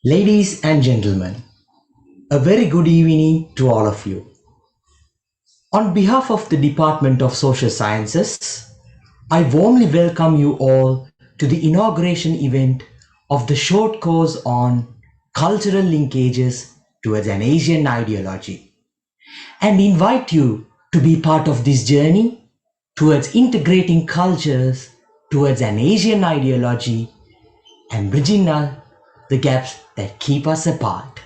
Ladies and gentlemen, a very good evening to all of you. On behalf of the Department of Social Sciences, I warmly welcome you all to the inauguration event of the short course on cultural linkages towards an Asian ideology and invite you to be part of this journey towards integrating cultures towards an Asian ideology and bridging the gaps that keep us apart.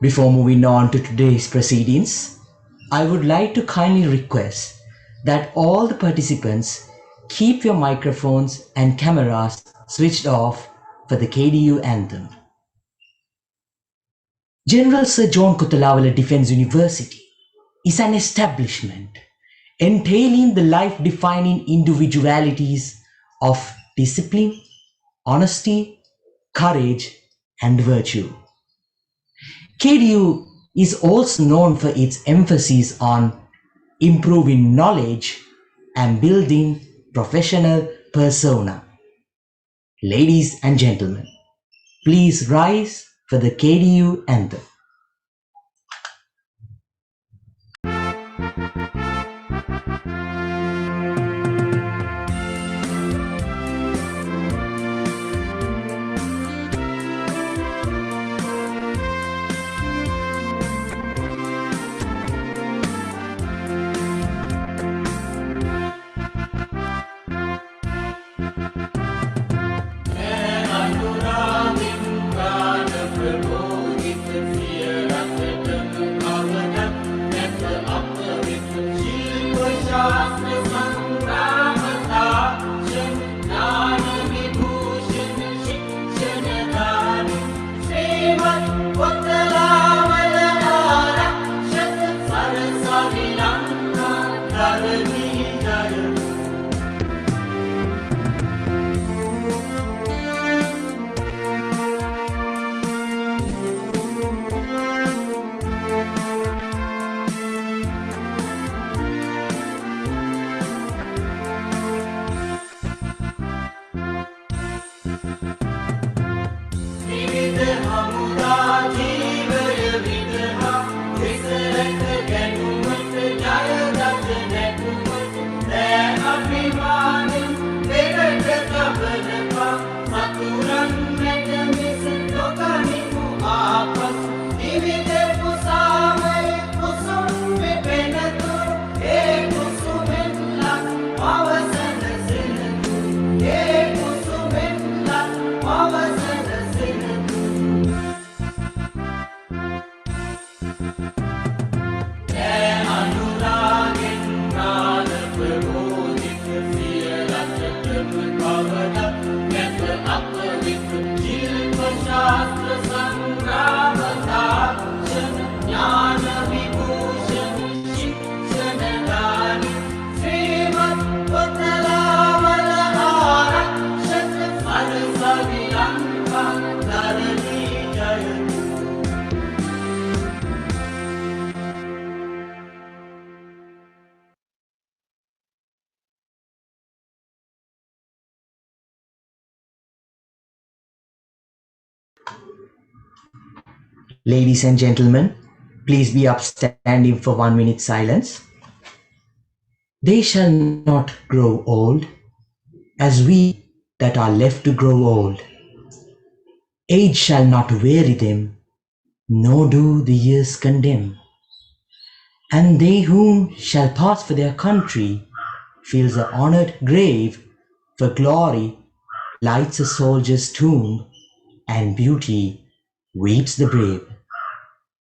Before moving on to today's proceedings, I would like to kindly request that all the participants keep your microphones and cameras switched off for the KDU anthem. General Sir John Kuttalawala Defence University is an establishment entailing the life-defining individualities of discipline, honesty, courage, and virtue. KDU is also known for its emphasis on improving knowledge and building professional persona. Ladies and gentlemen, please rise for the KDU anthem. Ladies and gentlemen, please be upstanding for 1 minute silence. They shall not grow old, as we that are left to grow old. Age shall not weary them, nor do the years condemn. And they whom shall pass for their country feels the honored grave, for glory lights a soldier's tomb, and beauty weeps the brave.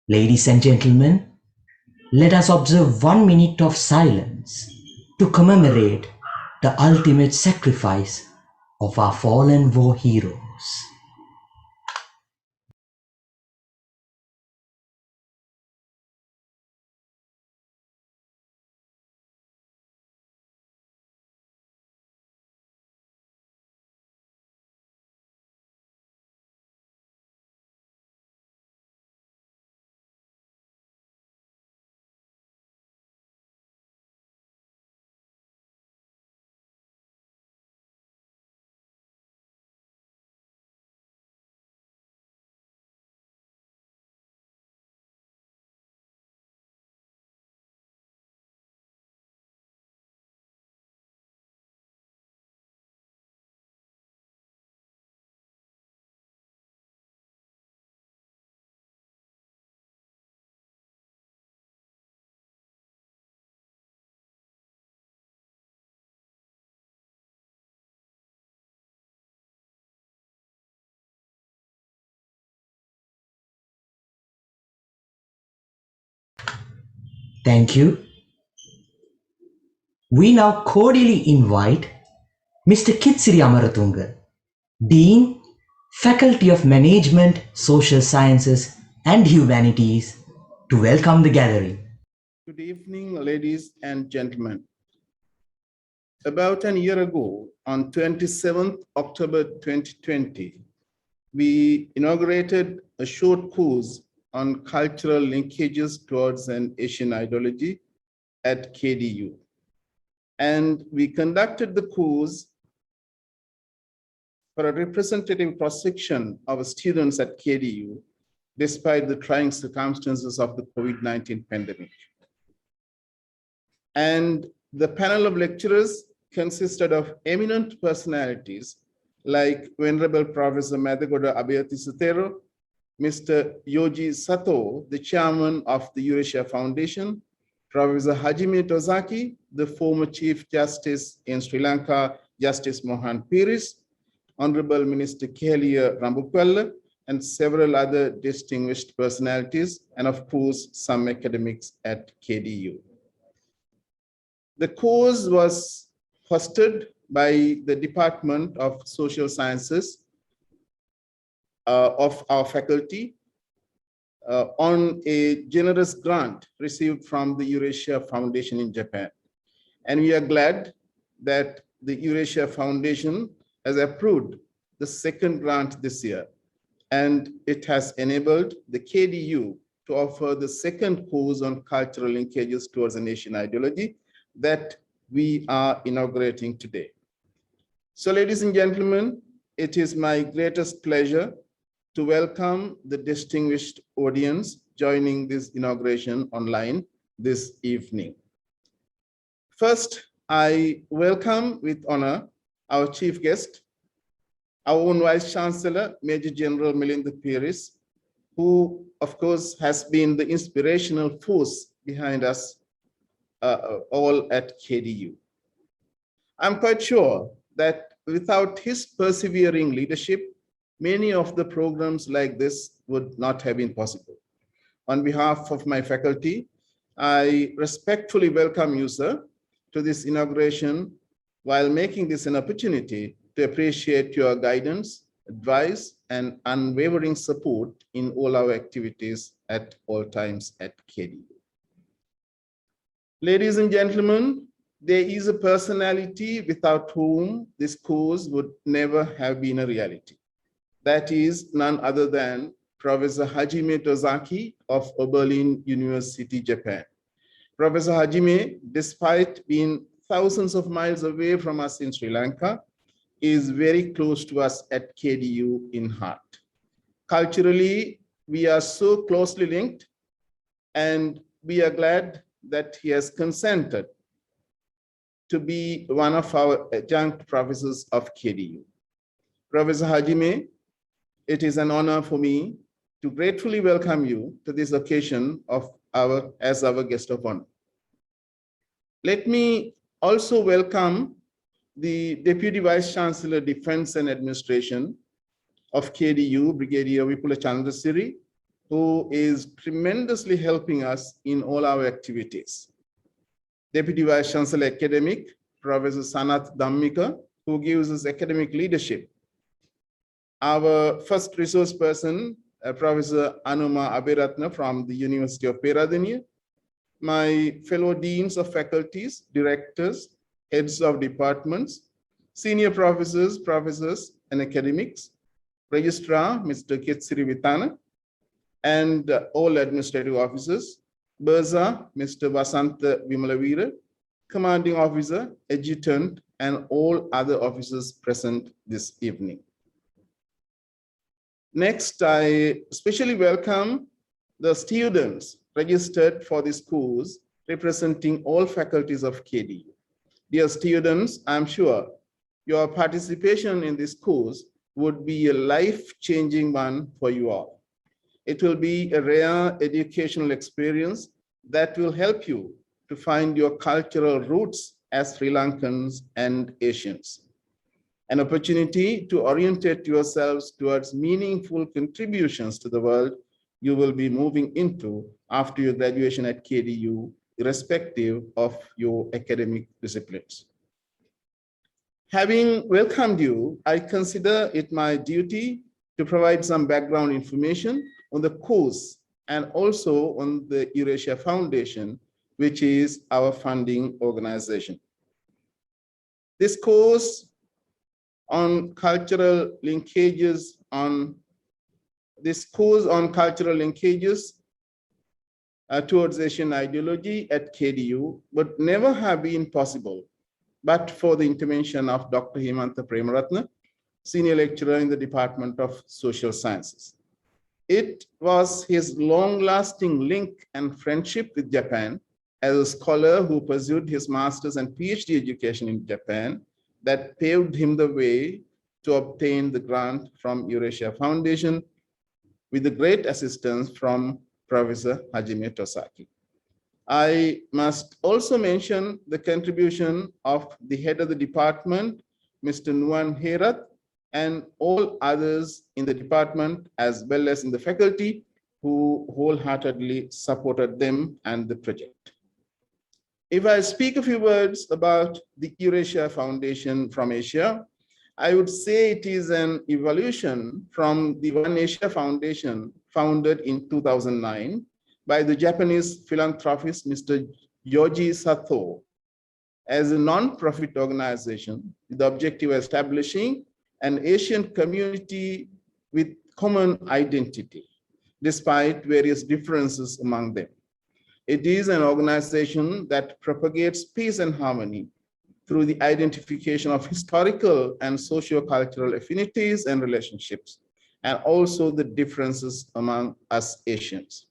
Ladies and gentlemen, let us observe 1 minute of silence to commemorate the ultimate sacrifice of our fallen war heroes. Thank you. We now cordially invite Mr. Kitsiri Amaratunga, Dean, Faculty of Management, Social Sciences and Humanities, to welcome the gathering. Good evening, ladies and gentlemen. About a year ago, on 27th October 2020, we inaugurated a short course on cultural linkages towards an Asian ideology at KDU. And we conducted the course for a representative cross-section of students at KDU, despite the trying circumstances of the COVID-19 pandemic. And the panel of lecturers consisted of eminent personalities like Venerable Professor Mathagoda Abeyathisutero, Mr. Yoji Sato, the chairman of the Eurasia Foundation, Professor Hajime Tozaki, the former Chief Justice in Sri Lanka, Justice Mohan Piris, Honorable Minister Kelia Rambukwella, and several other distinguished personalities, and of course, some academics at KDU. The course was hosted by the Department of Social Sciences of our faculty on a generous grant received from the Eurasia Foundation in Japan. And we are glad that the Eurasia Foundation has approved the second grant this year. And it has enabled the KDU to offer the second course on cultural linkages towards an Asian ideology that we are inaugurating today. So, ladies and gentlemen, it is my greatest pleasure to welcome the distinguished audience joining this inauguration online this evening. First, I welcome with honor our chief guest, our own Vice Chancellor, Major General Melinda Piris, who, of course, has been the inspirational force behind us all at KDU. I'm quite sure that without his persevering leadership, many of the programs like this would not have been possible. On behalf of my faculty, I respectfully welcome you, sir, to this inauguration, while making this an opportunity to appreciate your guidance, advice, and unwavering support in all our activities at all times at KDU. Ladies and gentlemen, there is a personality without whom this course would never have been a reality. That is none other than Professor Hajime Tozaki of Oberlin University, Japan. Professor Hajime, despite being thousands of miles away from us in Sri Lanka, is very close to us at KDU in heart. Culturally, we are so closely linked, and we are glad that he has consented to be one of our adjunct professors of KDU. Professor Hajime, it is an honor for me to gratefully welcome you to this occasion as our guest of honor. Let me also welcome the Deputy Vice Chancellor, Defense and Administration of KDU, Brigadier Vipula Chandrasiri, who is tremendously helping us in all our activities. Deputy Vice Chancellor Academic, Professor Sanath Dhammika, who gives us academic leadership. Our first resource person, Professor Anuma Aberatna from the University of Peradeniya. My fellow deans of faculties, directors, heads of departments, senior professors, and academics, Registrar, Mr. Kitsiri Vitana, and all administrative officers, Burza, Mr. Vasantha Vimalavira, commanding officer, adjutant, and all other officers present this evening. Next, I especially welcome the students registered for this course, representing all faculties of KDU. Dear students, I'm sure your participation in this course would be a life-changing one for you all. It will be a rare educational experience that will help you to find your cultural roots as Sri Lankans and Asians. An opportunity to orientate yourselves towards meaningful contributions to the world you will be moving into after your graduation at KDU irrespective of your academic disciplines. Having welcomed you, I consider it my duty to provide some background information on the course and also on the Eurasia Foundation, which is our funding organization. This course on cultural linkages towards Asian ideology at KDU would never have been possible but for the intervention of Dr. Hemantha Premaratne, senior lecturer in the Department of Social Sciences. It was his long-lasting link and friendship with Japan as a scholar who pursued his master's and PhD education in Japan that paved him the way to obtain the grant from Eurasia Foundation with the great assistance from Professor Hajime Tosaki. I must also mention the contribution of the head of the department, Mr. Nuan Herat, and all others in the department, as well as in the faculty, who wholeheartedly supported them and the project. If I speak a few words about the Eurasia Foundation from Asia, I would say it is an evolution from the One Asia Foundation founded in 2009 by the Japanese philanthropist, Mr. Yoji Sato, as a non-profit organization with the objective of establishing an Asian community with common identity, despite various differences among them. It is an organization that propagates peace and harmony through the identification of historical and socio-cultural affinities and relationships, and also the differences among us Asians.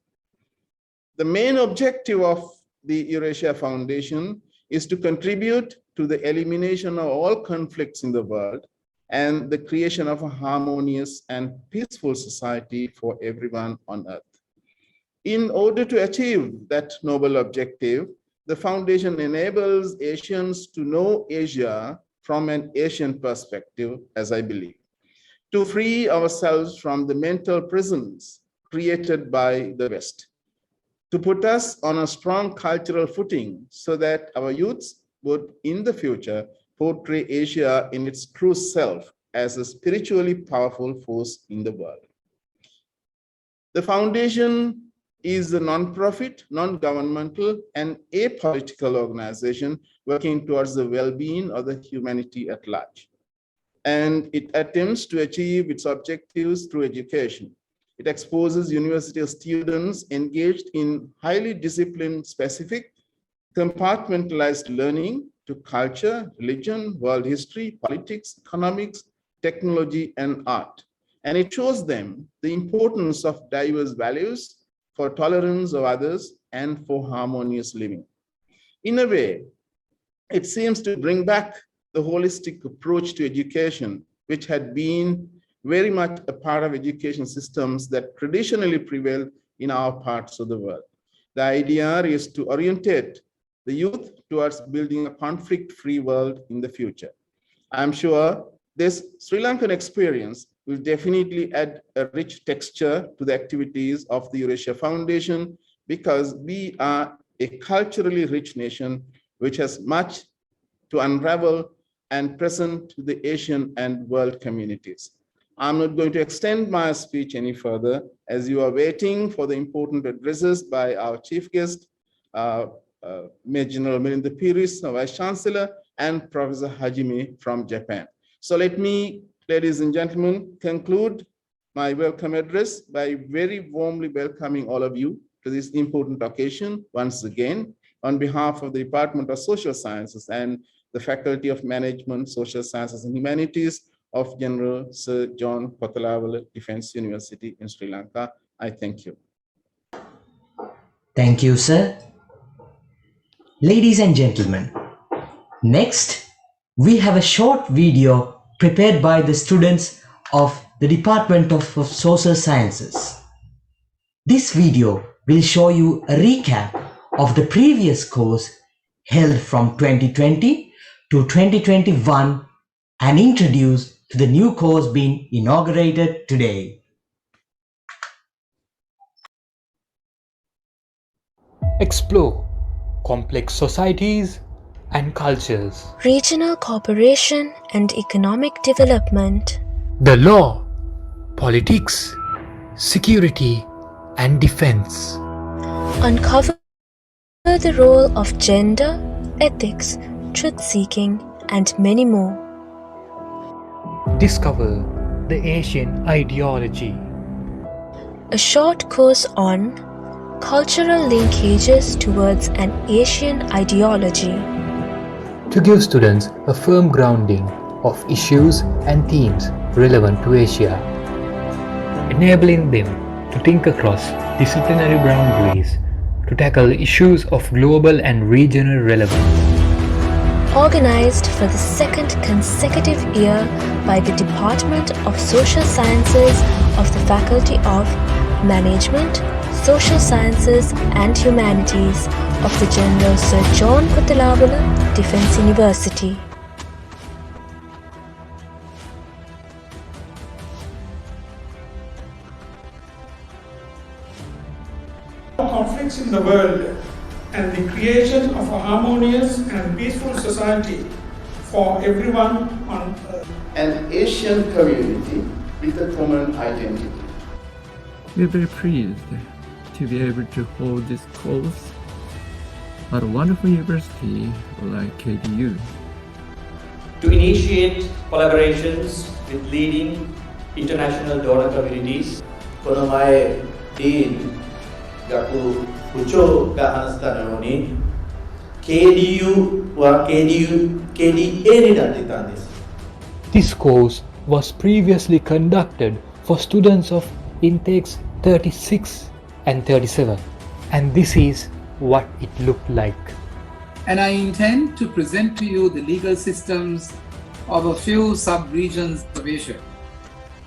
The main objective of the Eurasia Foundation is to contribute to the elimination of all conflicts in the world and the creation of a harmonious and peaceful society for everyone on earth. In order to achieve that noble objective, the foundation enables Asians to know Asia from an Asian perspective, as I believe, to free ourselves from the mental prisons created by the West, to put us on a strong cultural footing so that our youths would, in the future, portray Asia in its true self as a spiritually powerful force in the world. The foundation is a non-profit, non-governmental, and apolitical organization working towards the well-being of the humanity at large. And it attempts to achieve its objectives through education. It exposes university students engaged in highly discipline-specific, compartmentalized learning to culture, religion, world history, politics, economics, technology, and art. And it shows them the importance of diverse values for tolerance of others and for harmonious living. In a way, it seems to bring back the holistic approach to education, which had been very much a part of education systems that traditionally prevail in our parts of the world. The idea is to orientate the youth towards building a conflict-free world in the future. I'm sure this Sri Lankan experience will definitely add a rich texture to the activities of the Eurasia Foundation because we are a culturally rich nation which has much to unravel and present to the Asian and world communities. I'm not going to extend my speech any further as you are waiting for the important addresses by our chief guest, Major General Milinda Piris, Vice Chancellor, and Professor Hajime from Japan. So let me, ladies and gentlemen, conclude my welcome address by very warmly welcoming all of you to this important occasion once again on behalf of the Department of Social Sciences and the Faculty of Management, Social Sciences and Humanities of General Sir John Kotalawala Defence University in Sri Lanka. I thank you. Thank you, sir. Ladies and gentlemen, next we have a short video prepared by the students of the Department of Social Sciences. This video will show you a recap of the previous course held from 2020 to 2021 and introduce to the new course being inaugurated today. Explore, complex societies and cultures. Regional cooperation and economic development. The law, politics, security, and defense. Uncover the role of gender, ethics, truth-seeking, and many more. Discover the Asian ideology. A short course on cultural linkages towards an Asian ideology. To give students a firm grounding of issues and themes relevant to Asia, enabling them to think across disciplinary boundaries to tackle issues of global and regional relevance. Organized for the second consecutive year by the Department of Social Sciences of the Faculty of Management, Social Sciences and Humanities of the General Sir John Kuttalawala Defence University. Conflicts in the world and the creation of a harmonious and peaceful society for everyone on earth. An Asian community with a common identity. We're very pleased to be able to hold this course at a wonderful university like KDU. To initiate collaborations with leading international donor communities. Konomai Dean Gaku Pucho Gahanstanoni KDU KDA Nidanditanis. This course was previously conducted for students of intakes 36 and 37, and this is what it looked like. And I intend to present to you the legal systems of a few sub-regions of Asia.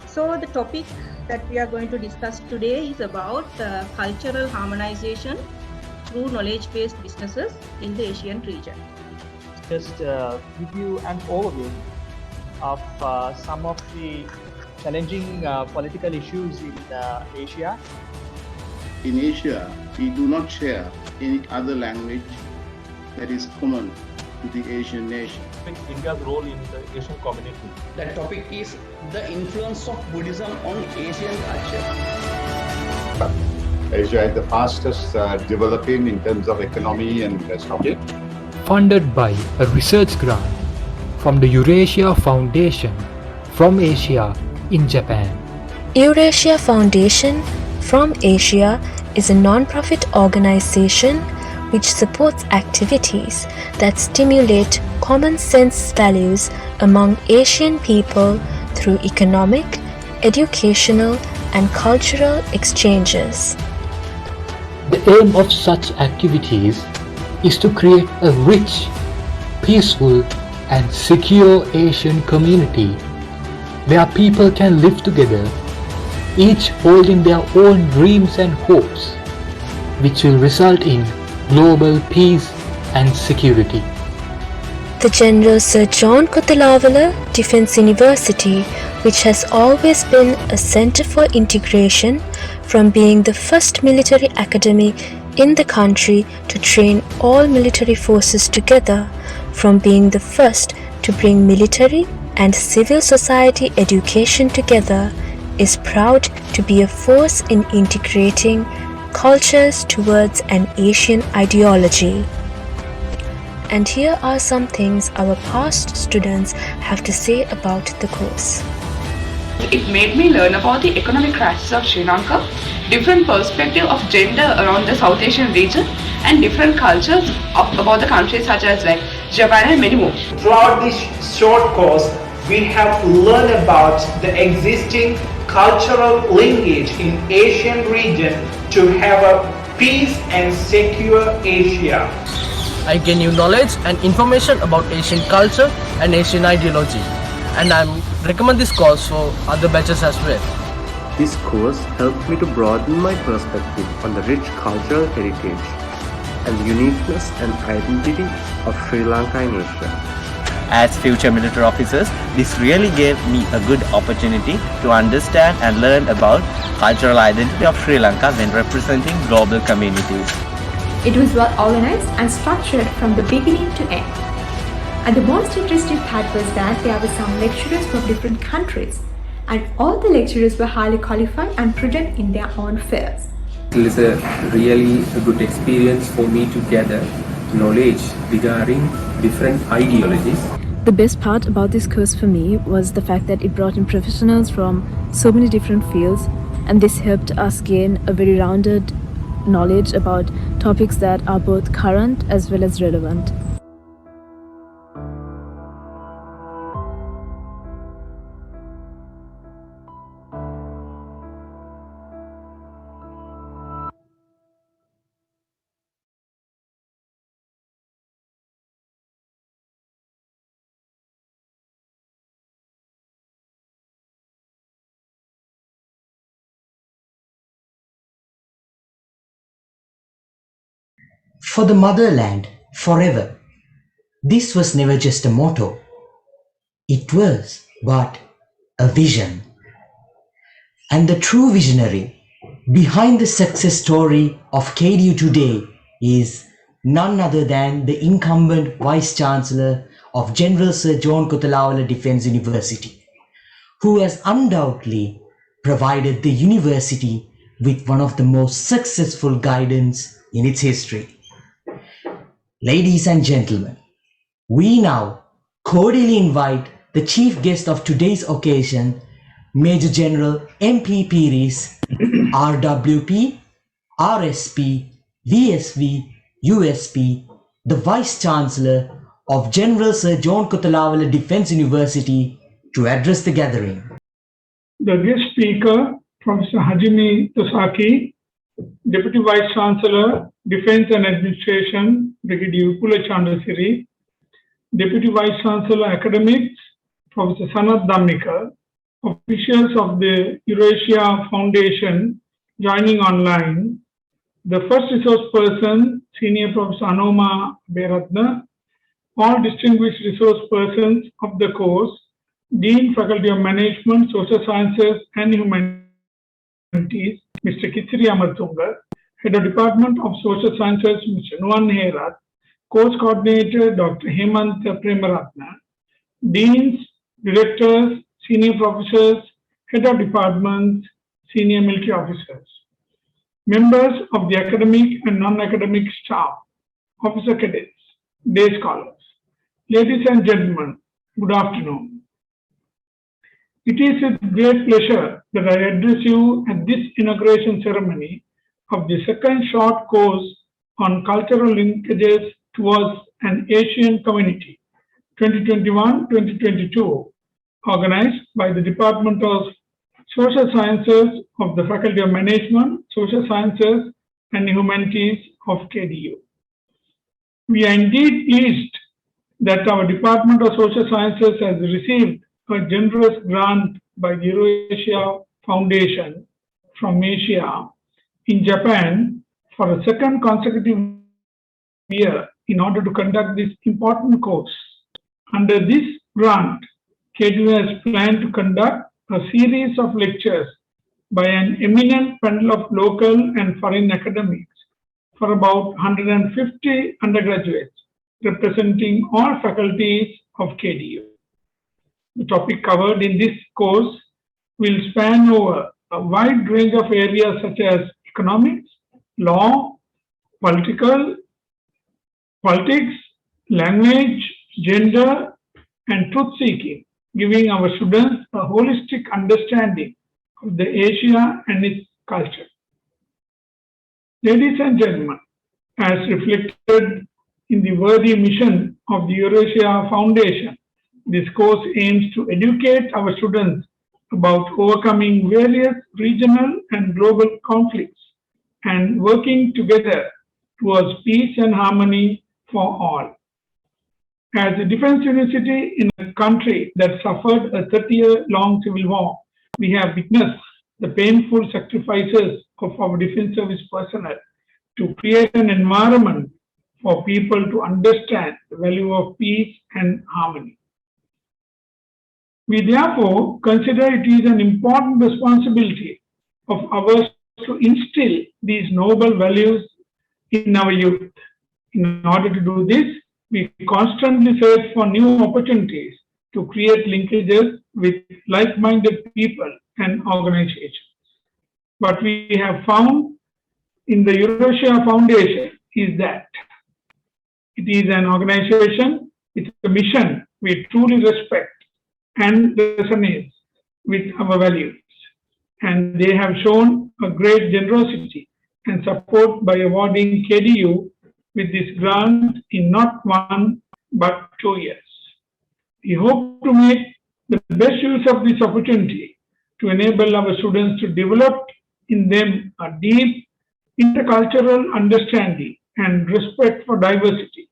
So the topic that we are going to discuss today is about cultural harmonization through knowledge-based businesses in the Asian region. Just give you an overview of some of the challenging political issues in Asia. In Asia, we do not share any other language that is common to the Asian nation. India's role in the Asian community. The topic is the influence of Buddhism on Asian culture. Asia is the fastest developing in terms of economy and rest of it. Funded by a research grant from the Eurasia Foundation from Asia in Japan. Eurasia Foundation from Asia is a non-profit organization which supports activities that stimulate common sense values among Asian people through economic, educational, and cultural exchanges. The aim of such activities is to create a rich, peaceful, and secure Asian community where people can live together, each holding their own dreams and hopes, which will result in global peace and security. The General Sir John Kuttalawala Defence University, which has always been a centre for integration, from being the first military academy in the country to train all military forces together, from being the first to bring military and civil society education together, is proud to be a force in integrating cultures towards an Asian ideology. And here are some things our past students have to say about the course. It made me learn about the economic crisis of Sri Lanka, different perspective of gender around the South Asian region, and different cultures about the countries such as like Japan and many more. Throughout this short course, we have learned about the existing cultural linkage in Asian region to have a peace and secure Asia. I gain new knowledge and information about Asian culture and Asian ideology, and I recommend this course for other batches as well. This course helped me to broaden my perspective on the rich cultural heritage and the uniqueness and identity of Sri Lanka in Asia. As future military officers, this really gave me a good opportunity to understand and learn about cultural identity of Sri Lanka when representing global communities. It was well organized and structured from the beginning to end. And the most interesting part was that there were some lecturers from different countries, and all the lecturers were highly qualified and prudent in their own fields. It is a really good experience for me to gather knowledge regarding different ideologies. The best part about this course for me was the fact that it brought in professionals from so many different fields, and this helped us gain a very rounded knowledge about topics that are both current as well as relevant. For the motherland, forever. This was never just a motto. It was but a vision. And the true visionary behind the success story of KDU today is none other than the incumbent Vice Chancellor of General Sir John Kotelawala Defence University, who has undoubtedly provided the university with one of the most successful guidance in its history. Ladies and gentlemen, we now cordially invite the chief guest of today's occasion, Major General MP Piris, RWP, RSP, VSV, USP, the Vice Chancellor of General Sir John Kotelawala Defence University, to address the gathering. The guest speaker, Professor Hajime Tosaki, Deputy Vice Chancellor, Defence and Administration, Brigadier Upula Chandasiri, Deputy Vice Chancellor, Academics, Professor Sanat Dhammika, officials of the Eurasia Foundation joining online, the first resource person, Senior Professor Anoma Beratna, all distinguished resource persons of the course, Dean, Faculty of Management, Social Sciences and Humanities, Mr. Kitsiri Amartunga, Head of Department of Social Sciences, Mr. Nuan Herat, Course Coordinator, Dr. Hemant Premaratna, Deans, Directors, Senior Professors, Head of Departments, Senior Military Officers, members of the academic and non-academic staff, officer cadets, day scholars. Ladies and gentlemen, good afternoon. It is with great pleasure that I address you at this inauguration ceremony of the second short course on cultural linkages towards an Asian community, 2021-2022, organized by the Department of Social Sciences of the Faculty of Management, Social Sciences and Humanities of KDU. We are indeed pleased that our Department of Social Sciences has received a generous grant by the Eurasia Foundation from Asia in Japan for a second consecutive year in order to conduct this important course. Under this grant, KDU has planned to conduct a series of lectures by an eminent panel of local and foreign academics for about 150 undergraduates representing all faculties of KDU. The topic covered in this course will span over a wide range of areas such as economics, law, politics, language, gender, and truth-seeking, giving our students a holistic understanding of the Asia and its culture. Ladies and gentlemen, as reflected in the worthy mission of the Eurasia Foundation, this course aims to educate our students about overcoming various regional and global conflicts and working together towards peace and harmony for all. As a defense university in a country that suffered a 30-year-long civil war, we have witnessed the painful sacrifices of our defense service personnel to create an environment for people to understand the value of peace and harmony. We therefore consider it is an important responsibility of ours to instill these noble values in our youth. In order to do this, we constantly search for new opportunities to create linkages with like-minded people and organizations. What we have found in the Eurasia Foundation is that it is an organization with a mission we truly respect and resonates with our values. And they have shown a great generosity and support by awarding KDU with this grant in not 1 but 2 years. We hope to make the best use of this opportunity to enable our students to develop in them a deep intercultural understanding and respect for diversity,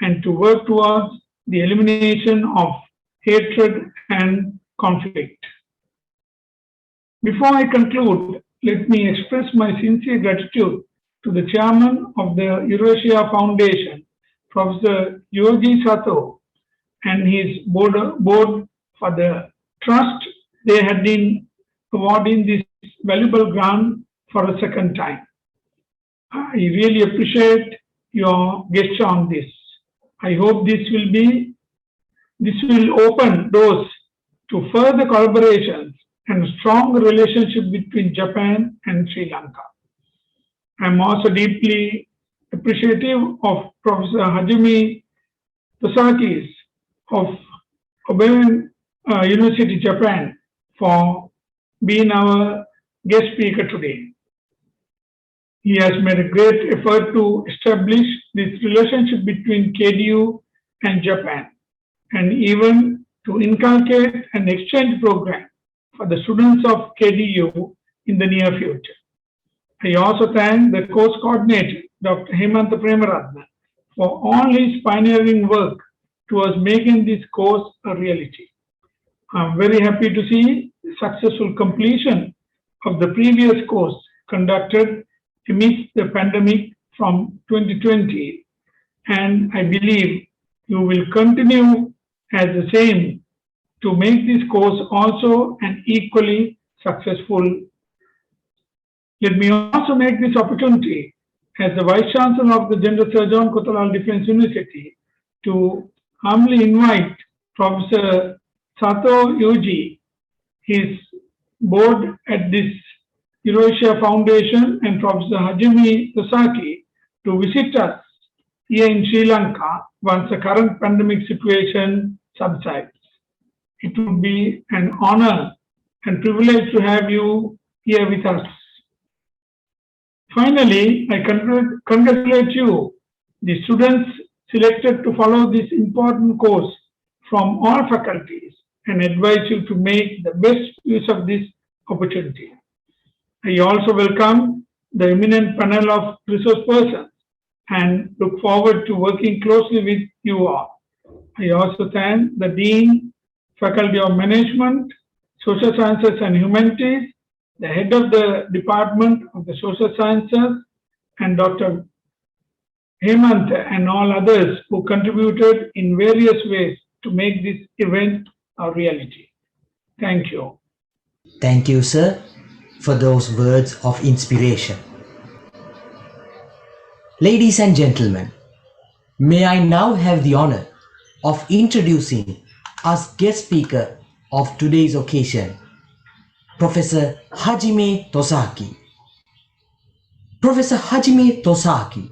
and to work towards the elimination of hatred and conflict. Before I conclude, let me express my sincere gratitude to the chairman of the Eurasia Foundation, Professor Yogi Sato, and his board for the trust they had in awarding this valuable grant for a second time. I really appreciate your gesture on this. I hope this will open doors to further collaborations and strong relationship between Japan and Sri Lanka. I am also deeply appreciative of Professor Hajime Tosakis of Oberlin University, Japan, for being our guest speaker today. He has made a great effort to establish this relationship between KDU and Japan, and even to inculcate an exchange program for the students of KDU in the near future. I also thank the course coordinator, Dr. Hemanta Premaratna, for all his pioneering work towards making this course a reality. I'm very happy to see the successful completion of the previous course conducted amidst the pandemic from 2020, and I believe you will continue as the same to make this course also an equally successful. Let me also make this opportunity as the Vice Chancellor of the General Sir John Kotalal Defence University to humbly invite Professor Sato Yuji, his board at this Eurasia Foundation, and Professor Hajime Tosaki to visit us here in Sri Lanka once the current pandemic situation subsides. It would be an honor and privilege to have you here with us. Finally, I congratulate you, the students selected to follow this important course from all faculties, and advise you to make the best use of this opportunity. I also welcome the eminent panel of resource persons and look forward to working closely with you all. I also thank the Dean, Faculty of Management, Social Sciences and Humanities, the head of the Department of the Social Sciences, and Dr. Hemant and all others who contributed in various ways to make this event a reality. Thank you. Thank you, sir, for those words of inspiration. Ladies and gentlemen, may I now have the honor of introducing as guest speaker of today's occasion, Professor Hajime Tosaki. Professor Hajime Tosaki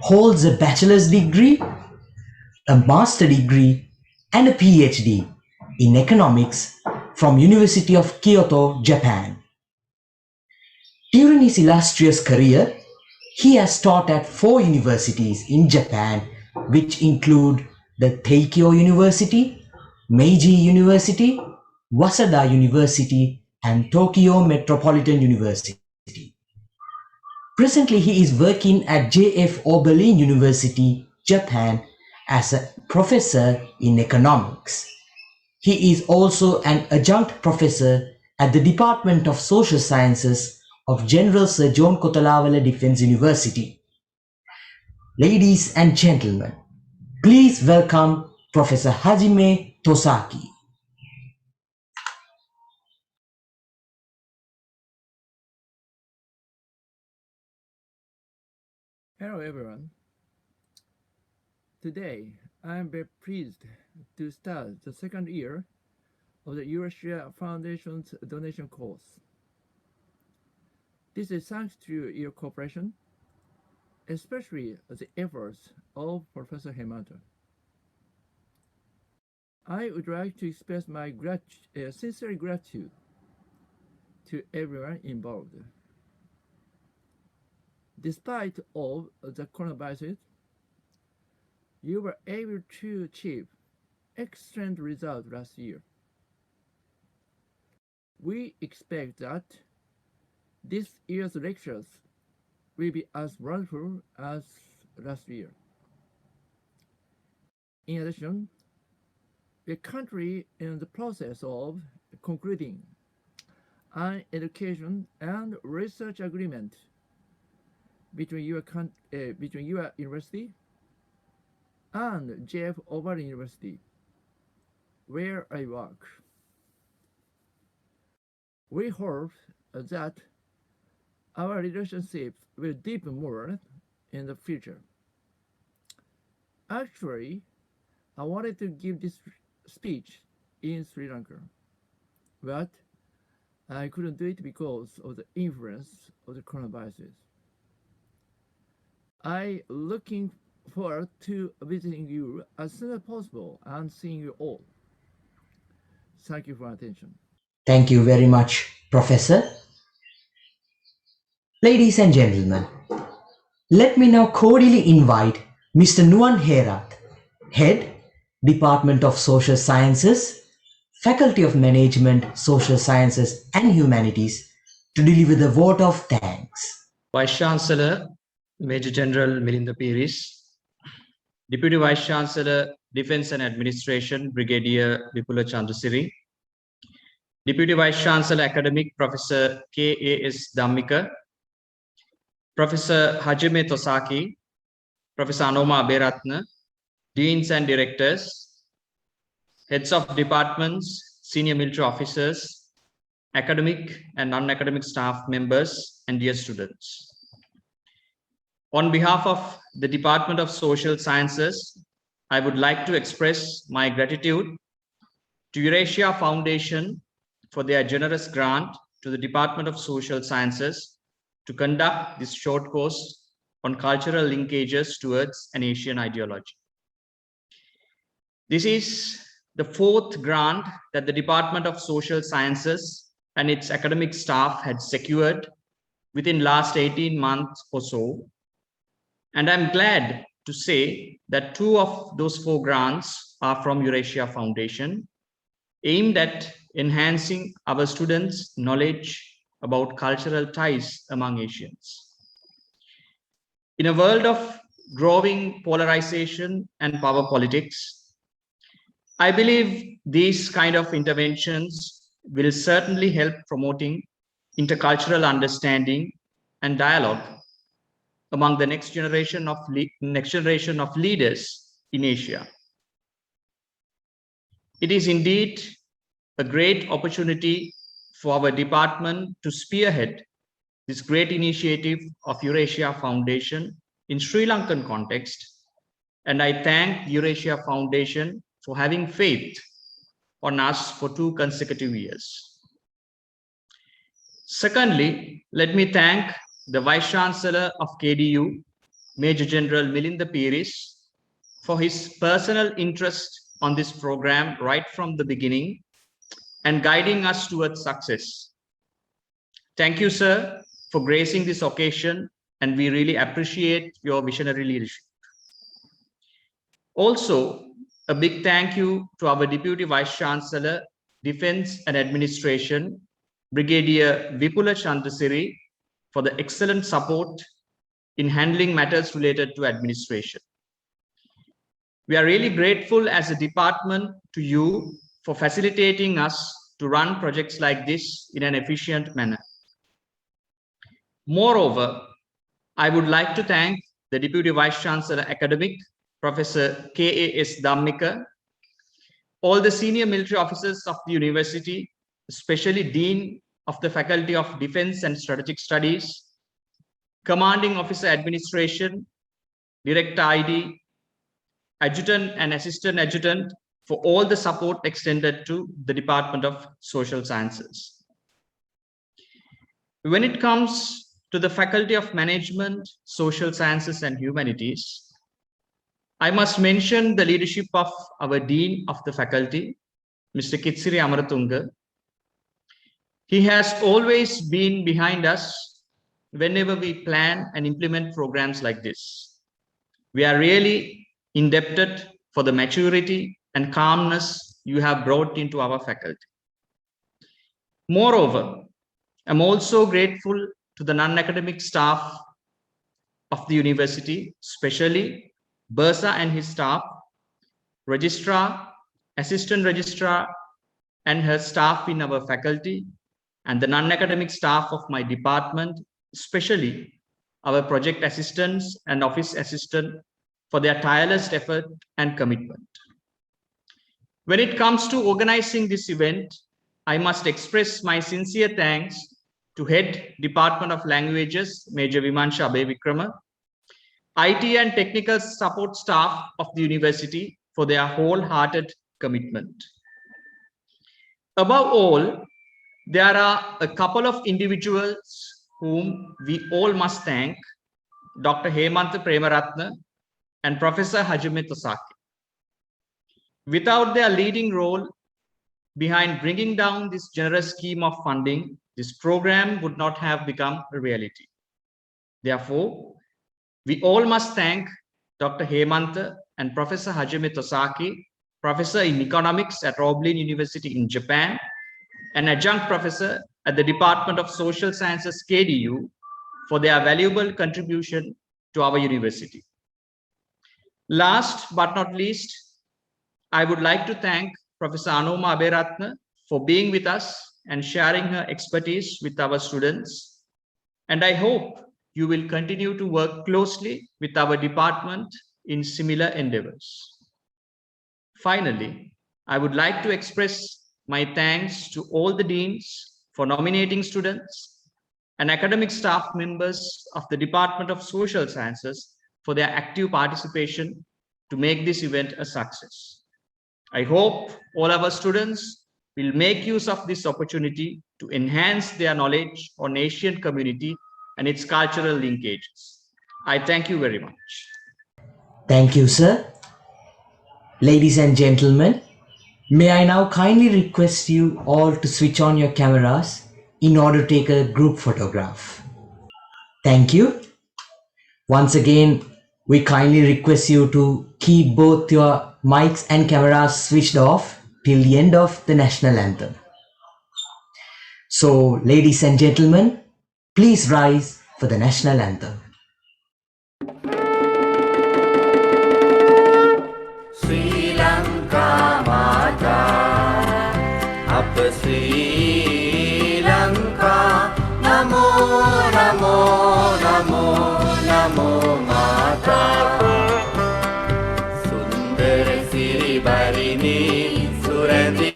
holds a bachelor's degree, a master degree, and a PhD in economics from University of Kyoto, Japan. During his illustrious career, he has taught at 4 universities in Japan, which include the Teikyo University, Meiji University, Waseda University, and Tokyo Metropolitan University. Presently, he is working at JF Oberlin University, Japan, as a professor in economics. He is also an adjunct professor at the Department of Social Sciences of General Sir John Kotalawala Defence University. Ladies and gentlemen, please welcome Professor Hajime Tosaki. Hello everyone. Today I am very pleased to start the second year of the Eurasia Foundation's donation course. This is thanks to your cooperation, especially the efforts of Professor Hemanta. I would like to express my sincere gratitude to everyone involved. Despite all the coronavirus, you were able to achieve excellent results last year. We expect that this year's lectures will be as wonderful as last year. In addition, we are currently in the process of concluding an education and research agreement between your university and JF Oval University, where I work. We hope that our relationship will deepen more in the future. Actually, I wanted to give this speech in Sri Lanka, but I couldn't do it because of the influence of the coronavirus. I'm looking forward to visiting you as soon as possible and seeing you all. Thank you for your attention. Thank you very much, Professor. Ladies and gentlemen, let me now cordially invite Mr. Nuwan Herat, Head, Department of Social Sciences, Faculty of Management, Social Sciences and Humanities, to deliver the vote of thanks. Vice Chancellor, Major General Milinda Piris, Deputy Vice Chancellor, Defense and Administration, Brigadier Vipula Chandrasiri, Deputy Vice Chancellor, Academic, Professor K.A.S. Dhammika, Professor Hajime Tosaki, Professor Anoma Aberatna, Deans and Directors, Heads of Departments, Senior Military Officers, academic and non-academic staff members, and dear students. On behalf of the Department of Social Sciences, I would like to express my gratitude to Eurasia Foundation for their generous grant to the Department of Social Sciences to conduct this short course on cultural linkages towards an Asian ideology. This is the fourth grant that the Department of Social Sciences and its academic staff had secured within last 18 months or so. And I'm glad to say that 2 of those 4 grants are from Eurasia Foundation, aimed at enhancing our students' knowledge about cultural ties among Asians. In a world of growing polarization and power politics, I believe these kind of interventions will certainly help promoting intercultural understanding and dialogue among the next generation of leaders in Asia. It is indeed a great opportunity for our department to spearhead this great initiative of Eurasia Foundation in Sri Lankan context, and I thank Eurasia Foundation for having faith on us for 2 consecutive years. Secondly, let me thank the Vice Chancellor of KDU, Major General Milinda Piris, for his personal interest on this program right from the beginning and guiding us towards success. Thank you, sir, for gracing this occasion, and we really appreciate your visionary leadership. Also, a big thank you to our Deputy Vice Chancellor, Defense and Administration, Brigadier Vipula Chandrasiri, for the excellent support in handling matters related to administration. We are really grateful as a department to you for facilitating us to run projects like this in an efficient manner. Moreover, I would like to thank the Deputy Vice Chancellor Academic, Professor K.A.S. Dhammika, all the senior military officers of the university, especially Dean of the Faculty of Defense and Strategic Studies, Commanding Officer Administration, Director ID, Adjutant and Assistant Adjutant for all the support extended to the Department of Social Sciences. When it comes to the Faculty of Management, Social Sciences and Humanities, I must mention the leadership of our Dean of the Faculty, Mr. Kitsiri Amaratunga. He has always been behind us whenever we plan and implement programs like this. We are really indebted for the maturity and calmness you have brought into our faculty. Moreover, I'm also grateful to the non-academic staff of the university, especially Bursa and his staff, registrar, assistant registrar, and her staff in our faculty, and the non-academic staff of my department, especially our project assistants and office assistant, for their tireless effort and commitment. When it comes to organizing this event, I must express my sincere thanks to Head Department of Languages, Major Vimansha Abevikrama, IT and technical support staff of the university for their wholehearted commitment. Above all, there are a couple of individuals whom we all must thank, Dr. Hemantha Premaratne and Professor Hajime Tosaki. Without their leading role behind bringing down this generous scheme of funding, this program would not have become a reality. Therefore, we all must thank Dr. Hemantha and Professor Hajime Tosaki, Professor in Economics at Roblin University in Japan, and Adjunct Professor at the Department of Social Sciences, KDU, for their valuable contribution to our university. Last but not least, I would like to thank Professor Anoma Aberatne for being with us and sharing her expertise with our students. And I hope you will continue to work closely with our department in similar endeavors. Finally, I would like to express my thanks to all the deans for nominating students and academic staff members of the Department of Social Sciences for their active participation to make this event a success. I hope all our students will make use of this opportunity to enhance their knowledge on Asian community and its cultural linkages. I thank you very much. Thank you, sir. Ladies and gentlemen, may I now kindly request you all to switch on your cameras in order to take a group photograph. Thank you. Once again, we kindly request you to keep both your mics and cameras switched off till the end of the national anthem. So, ladies and gentlemen, please rise for the national anthem. Sri Lanka Mata, Apa Sri Lanka, Namo Namo Namo Namo Mata, Sundara Siri Barini Surandi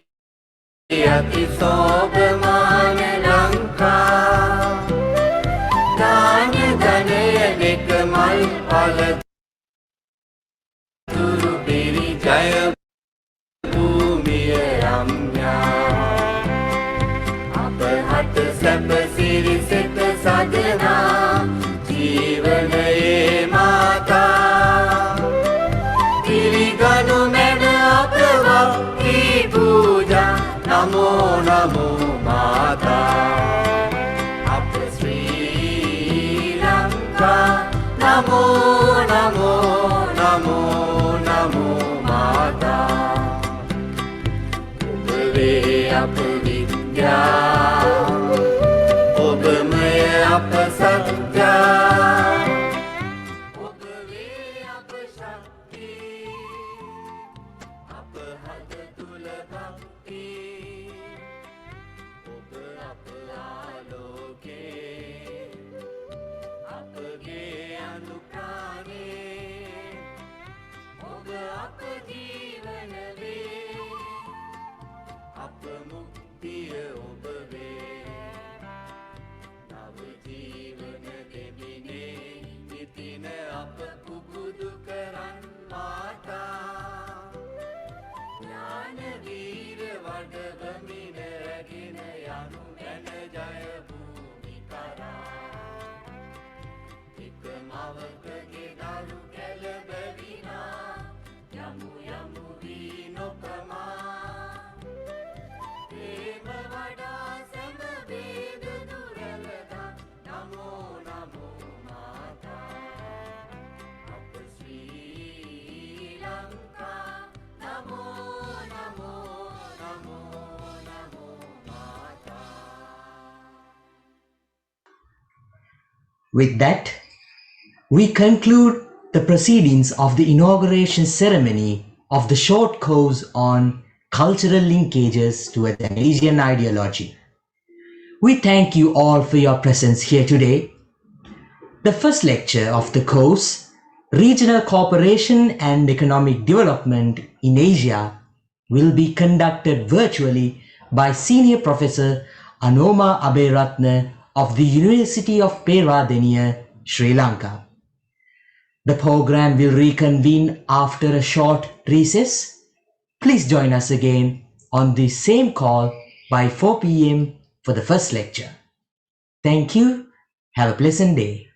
Ati Sobhamana Lanka, Dana Dana Nekamal Pala Jaya Bhumiya Ramya, Apahat Sapa Siri Sita Sadhana, Jeevanaye Mata, Tiriganu Mena Apavakti Puja, Namo Namo Mata, Apa Sri Lanka, Namo Namo Namo Namo Mata, Obave Apa Vidya, Obame Apa Satya, Obave Apa Shakti, Apa Hada Tula Bhakti, Oba Apa Aloke, Apa Ge Anuprane, Oba Apa Jeevanave, Apa Muktiya Obave. With that, we conclude the proceedings of the inauguration ceremony of the short course on cultural linkages towards an Asian ideology. We thank you all for your presence here today. The first lecture of the course, Regional Cooperation and Economic Development in Asia, will be conducted virtually by Senior Professor Anoma Aberatne of the University of Peradeniya, Sri Lanka. The program will reconvene after a short recess. Please join us again on the same call by 4 p.m. for the first lecture. Thank you. Have a pleasant day.